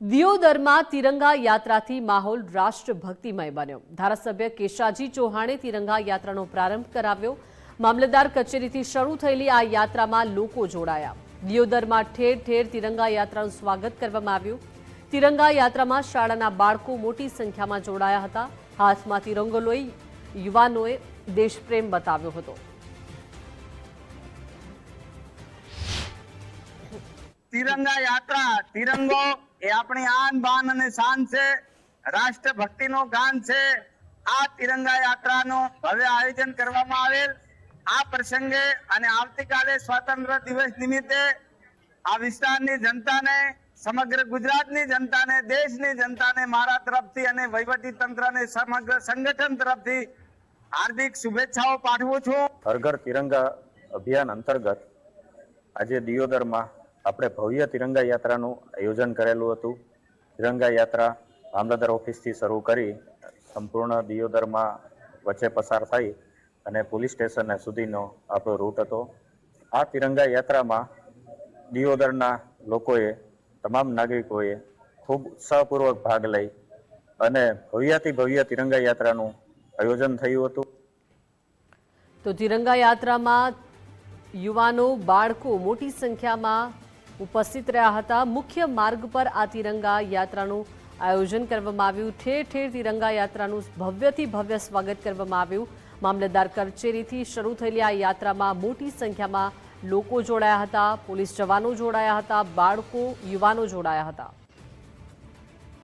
દિયોદરમાં તિરંગા યાત્રાથી માહોલ રાષ્ટ્રભક્તિમય બન્યો। ધારાસભ્ય કેશાજી ચૌહાણે તિરંગા યાત્રાનો પ્રારંભ કરાવ્યો। મામલતદાર કચેરીથી શરૂ થયેલી આ યાત્રામાં લોકો જોડાયા। દિયોદરમાં ઠેર ઠેર તિરંગા યાત્રાનું સ્વાગત કરવામાં આવ્યું। તિરંગા યાત્રામાં શાળાના બાળકો મોટી સંખ્યામાં જોડાયા હતા। હાથમાં તિરંગો લઈ યુવાનોએ દેશપ્રેમ બતાવ્યો હતો। तिरंगा यात्रा तिरंगो ए अपनी आन बान अने शान छे, राष्ट्रभक्तिनो गान छे। आ तिरंगा यात्रानो भव्य आयोजन करवामां आवेल। आ प्रसंगे अने आवतीकाले स्वातंत्र्य दिवस निमित्ते आ विस्तारनी जनताने, समग्र गुजरातनी जनताने, देशनी जनताने मारा तरफथी अने वहीवटी तंत्रने समग्र संगठन तरफथी हार्दिक शुभेच्छाओ पाठवुं छुं। हर घर तिरंगा अभियान अंतर्गत आज दियोदर में આપણે ભવ્ય તિરંગા યાત્રાનું આયોજન કરેલું હતું। તિરંગા યાત્રા મામલતદાર ઓફિસથી શરૂ કરી સંપૂર્ણ દિયોદરમાં વચ્ચે પસાર થઈ અને પોલીસ સ્ટેશન સુધીનો આપણો રૂટ હતો। આ તિરંગા યાત્રામાં દિયોદરના લોકોએ, તમામ નાગરિકોએ ખૂબ ઉત્સાહપૂર્વક ભાગ લઈ અને ભવ્યાથી ભવ્ય તિરંગા યાત્રાનું આયોજન થયું હતું। તો તિરંગા યાત્રામાં યુવાનો, બાળકો મોટી સંખ્યામાં उपस्थित रहा था। मुख्य मार्ग पर आ तिरंगा यात्रानु आयोजन करवामां आव्युं। ठेर ठेर तिरंगा यात्रानु भव्यथी भव्य स्वागत करवामां आव्युं। मामलतदार कचेरीथी शरू थयेली आ यात्रामां मोटी संख्यामां लोको जोड़ाया हता, पोलीस जवानो जोड़ाया हता, बाळको, युवानो जोड़ाया हता।